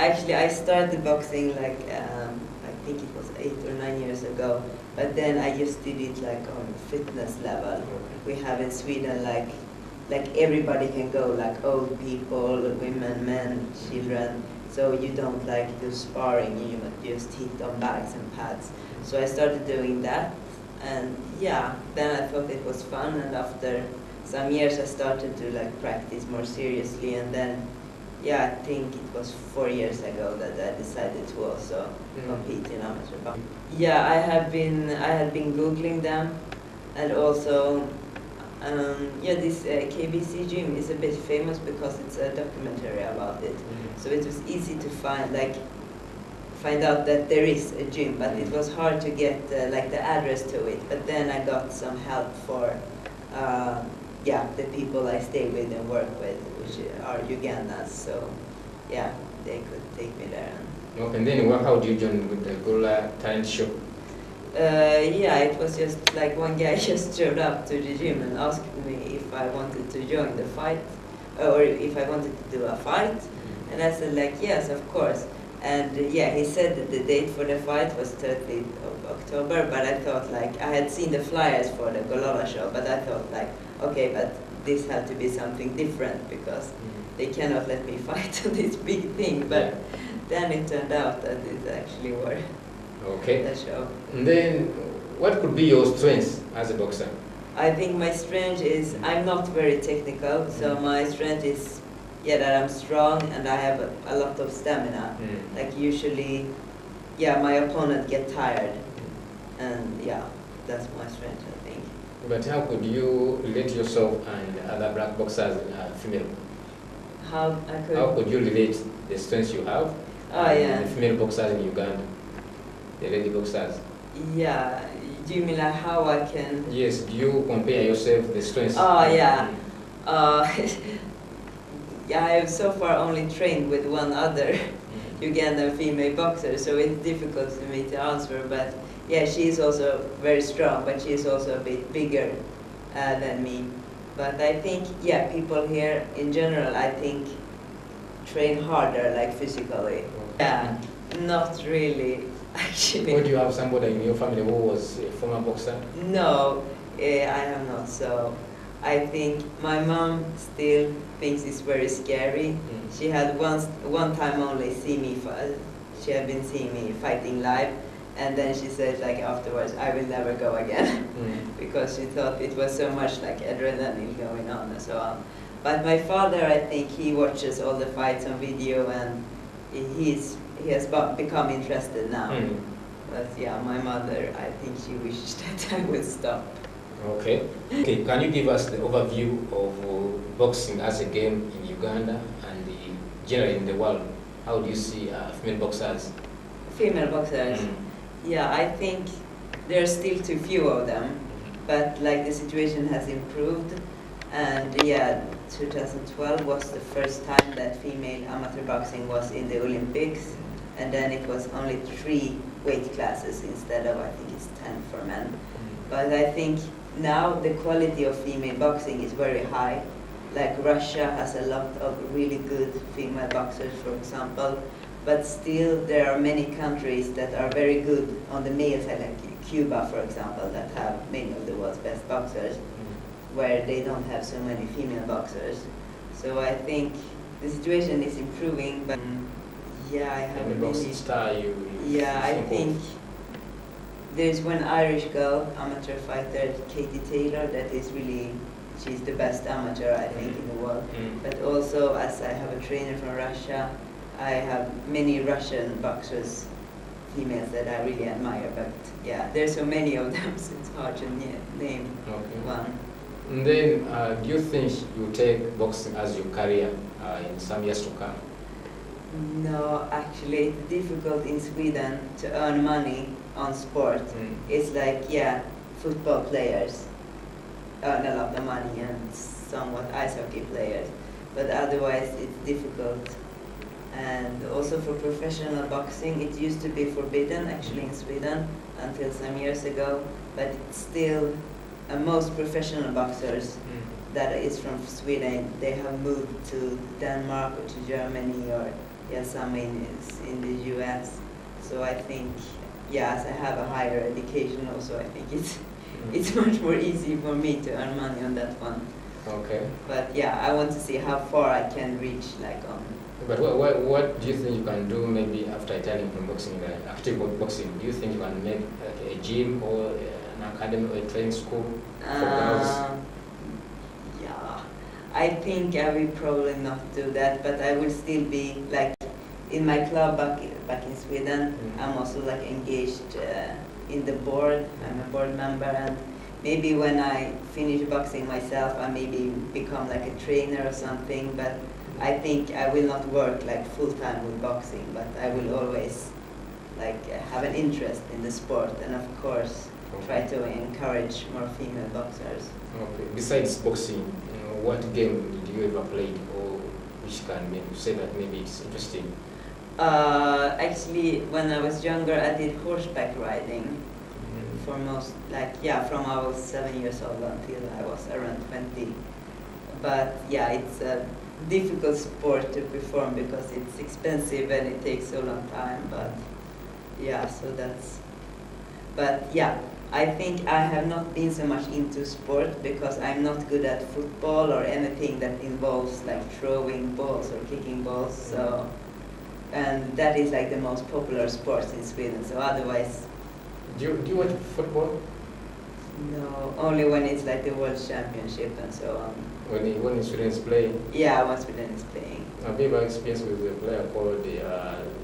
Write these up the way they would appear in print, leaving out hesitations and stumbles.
Actually, I started boxing like I think it was 8 or 9 years ago. But then I just did it like on fitness level. We have in Sweden like everybody can go, like old people, women, men, children. So you don't like do sparring, you just hit on bags and pads. So I started doing that, and yeah, then I thought it was fun, and after some years I started to like practice more seriously, and then yeah, I think it was 4 years ago that I decided to also compete in amateur boxing. Yeah, I had been Googling them, and also yeah, this KBC gym is a bit famous because it's a documentary about it. So it was easy to find out that there is a gym, but it was hard to get like the address to it. But then I got some help for yeah, the people I stay with and work with, which are Ugandans. So yeah, they could take me there. Okay, and then how did you join with the Gorilla talent show? Yeah, it was just like one guy just showed up to the gym and asked me if I wanted to join the fight, or if I wanted to do a fight, and I said like yes, of course. And yeah, he said that the date for the fight was 30th of October, but I thought like, I had seen the flyers for the Golala show, but I thought like, okay, but this had to be something different because they cannot let me fight on this big thing. But then it turned out that it actually were the show. And then, what could be your strengths as a boxer? I think my strength is, I'm not very technical, so my strength is that I'm strong and I have a lot of stamina. Like usually, yeah, my opponent get tired, and yeah, that's my strength, I think. But how could you relate yourself and other black boxers, female? How could you relate the strengths you have the female boxers in Uganda, the lady boxers? Yeah, do you mean like how I can? Yes, do you compare yourself the strengths? Yeah. Yeah, I have so far only trained with one other Ugandan female boxer, so it's difficult for me to answer. But yeah, she is also very strong, but she is also a bit bigger than me. But I think, yeah, people here in general, I think, train harder, like physically. Yeah, not really, actually. Or do you have somebody in your family who was a former boxer? No, I have not. So I think my mom still thinks it's very scary. She had one time only seen me. She had been seeing me fighting live, and then she said like afterwards, I will never go again, because she thought it was so much like adrenaline going on and so on. But my father, I think he watches all the fights on video, and he has become interested now. But yeah, my mother, I think she wished that I would stop. Okay. Okay, can you give us the overview of boxing as a game in Uganda and generally in the world? How do you see female boxers? Female boxers? Yeah, I think there are still too few of them, but like the situation has improved, and yeah, 2012 was the first time that female amateur boxing was in the Olympics, and then it was only 3 weight classes instead of, I think it's 10 for men. But I think now the quality of female boxing is very high. Like Russia has a lot of really good female boxers, for example, but still there are many countries that are very good on the male side, like Cuba, for example, that have many of the world's best boxers, where they don't have so many female boxers. So I think the situation is improving, but yeah, I have boxing style I think there's one Irish girl, amateur fighter, Katie Taylor, that is really, she's the best amateur, I think, in the world. But also, as I have a trainer from Russia, I have many Russian boxers, females, that I really admire. But yeah, there's so many of them, so it's hard to name one. And then, do you think you take boxing as your career in some years to come? No, actually, it's difficult in Sweden to earn money on sport. It's like, yeah, football players earn a lot of money, and somewhat ice hockey players, but otherwise it's difficult. And also for professional boxing, it used to be forbidden actually in Sweden until some years ago, but it's still most professional boxers that is from Sweden, they have moved to Denmark or to Germany or yeah, some in the US. So I think, yeah, as I have a higher education also, I think it's much more easy for me to earn money on that one. Okay. But yeah, I want to see how far I can reach, like on. But what do you think you can do maybe after returning from boxing, active boxing? Do you think you can make like a gym or an academy or a training school for girls? Yeah, I think I will probably not do that, but I will still be like in my club back in Sweden. I'm also like engaged in the board. I'm a board member, and maybe when I finish boxing myself, I maybe become like a trainer or something. But I think I will not work like full time with boxing, but I will always like have an interest in the sport, and of course try to encourage more female boxers. Okay. Besides boxing, what game did you ever play, or which can make you say that maybe it's interesting? Actually, when I was younger, I did horseback riding for most, like, yeah, from I was 7 years old until I was around 20. But yeah, it's a difficult sport to perform because it's expensive and it takes so long time. But yeah, so that's. But yeah, I think I have not been so much into sport because I'm not good at football or anything that involves like throwing balls or kicking balls. So. And that is like the most popular sport in Sweden. So otherwise, do you watch football? No, only when it's like the World Championship and so on. When Sweden is playing? Yeah, when Sweden is playing. Have you ever experienced with a player called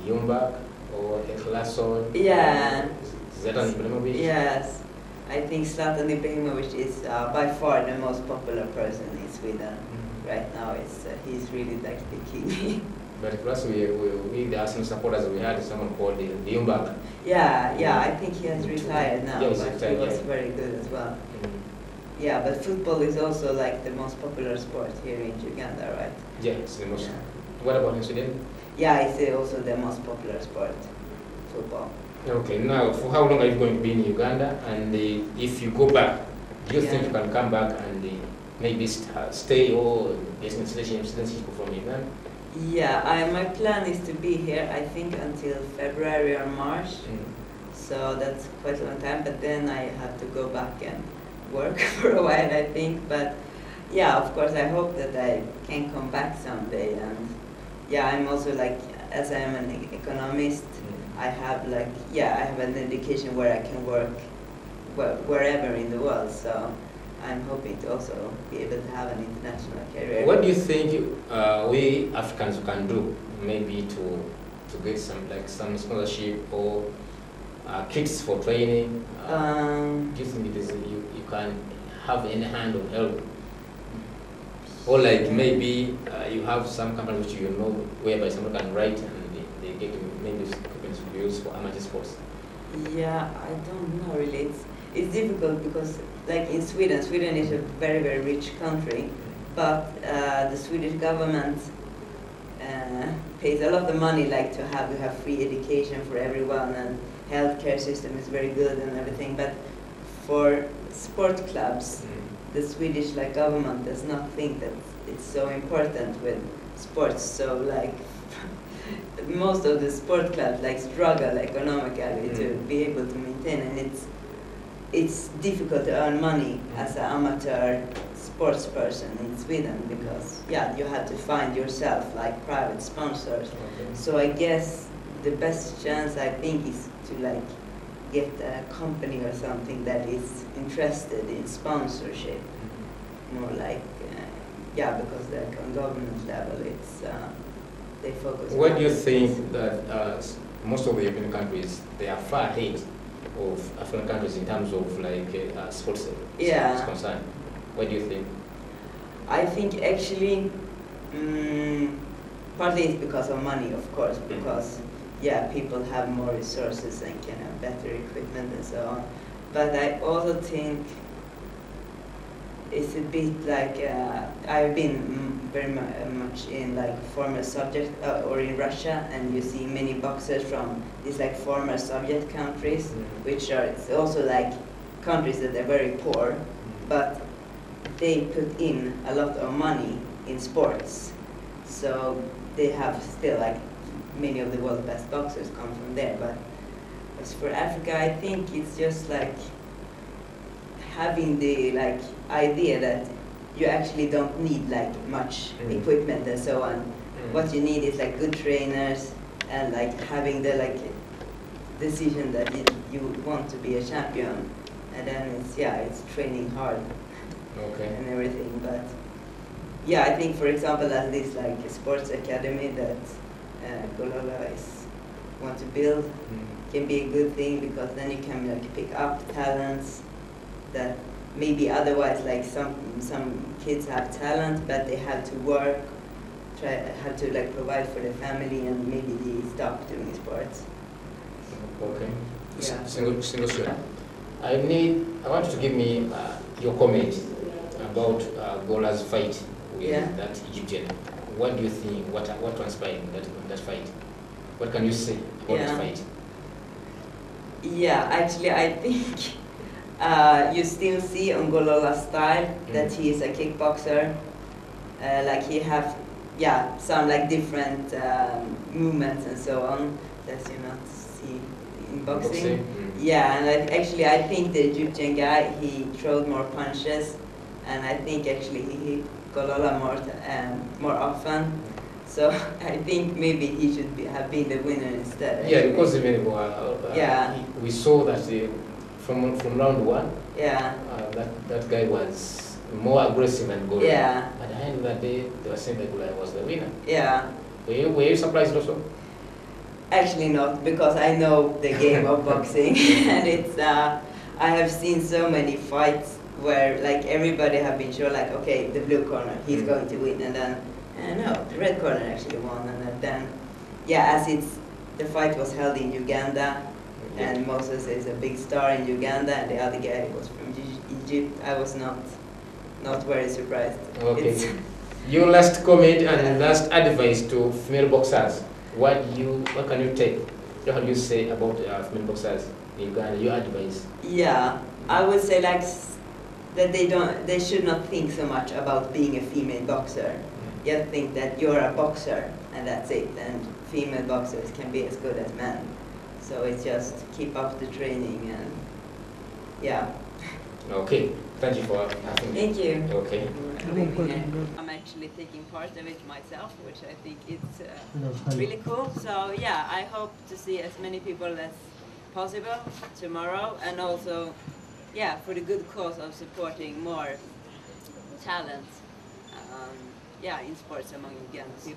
Ljungberg or Karsson? Yeah. Zlatan Ibrahimovic? Yes. I think Zlatan Ibrahimovic is by far the most popular person in Sweden right now. He's really like the king. But plus we the Arsenal supporters, we had someone called Ljungberg. Yeah, I think he has retired now, yeah, but retired, he was very good as well. Yeah, but football is also like the most popular sport here in Uganda, right? Yeah, it's the most. What about in Sweden? Yeah, it's also the most popular sport, football. Okay, now for how long are you going to be in Uganda? And if you go back, do you think you can come back and maybe stay or get citizenship from Uganda? Yeah, my plan is to be here, I think, until February or March. So that's quite a long time, but then I have to go back and work for a while, I think. But yeah, of course, I hope that I can come back someday. And yeah, I'm also like, as I am an economist, I have like, yeah, I have an education where I can work wherever in the world. So I'm hoping to also be able to have an international career. What do you think we Africans can do, maybe to get some scholarship or kits for training? Do you think it is you can have any hand of help, or like maybe you have some company which you know whereby someone can write and they get maybe equipment to be used for amateur sports? Yeah, I don't know really. It's difficult because, like in Sweden is a very, very rich country, but the Swedish government pays a lot of money, like to have free education for everyone, and healthcare system is very good and everything. But for sport clubs, the Swedish government does not think that it's so important with sports. So like most of the sport clubs struggle economically to be able to maintain, and it's difficult to earn money as an amateur sports person in Sweden because you have to find yourself private sponsors. Okay. So I guess the best chance I think is to get a company or something that is interested in sponsorship. More because on government level it's they focus. What do you think that most of the European countries, they are far ahead of African countries in terms of sports is concerned? What do you think? I think actually partly it's because of money, of course, because people have more resources and can have better equipment and so on. But I also think it's a bit I've been very much in former Soviet or in Russia, and you see many boxers from these former Soviet countries, which are also countries that are very poor, but they put in a lot of money in sports, so they have still many of the world's best boxers come from there. But as for Africa, I think it's just like having the like idea that you actually don't need like much equipment and so on. What you need is like good trainers and like having the like decision that you want to be a champion, and then it's training hard and everything. But yeah, I think for example as this like sports academy that Golola want to build can be a good thing, because then you can like pick up talents that maybe otherwise like some kids have talent but they have to work, have to like provide for the family, and maybe they stop doing sports. Okay. Yeah. Single shot. I want you to give me your comment about Gola's fight with that Egyptian. What do you think? What transpired in that fight? What can you say about that fight? Yeah, actually, I think you still see on Golola's style that he is a kickboxer. Like he have some like different movements and so on that you not see in boxing. Yeah, and actually I think the Egyptian guy, he threw more punches, and I think actually he hit Golola more often. So I think maybe he should have been the winner instead. Yeah, because we saw that from round one, that guy was more aggressive than Golola. Yeah. At the end of that day, they were saying that Golola was the winner. Yeah. Were you surprised also? Actually not, because I know the game of boxing, and it's I have seen so many fights where like everybody have been sure like, okay, the blue corner, he's going to win, and then no, the red corner actually won, and then as the fight was held in Uganda, and Moses is a big star in Uganda, and the other guy was from Egypt, I was not very surprised. Okay. Your last comment and last advice to female boxers. What can you take? What can you say about female boxers in Uganda? Your advice? Yeah, I would say like that they should not think so much about being a female boxer. You think that you're a boxer and that's it, and female boxers can be as good as men. So it's just keep up the training and Okay, thank you for having me. Thank you. Okay. I'm actually taking part of it myself, which I think it's really cool. So yeah, I hope to see as many people as possible tomorrow, and also for the good cause of supporting more talent in sports among Ugandan people.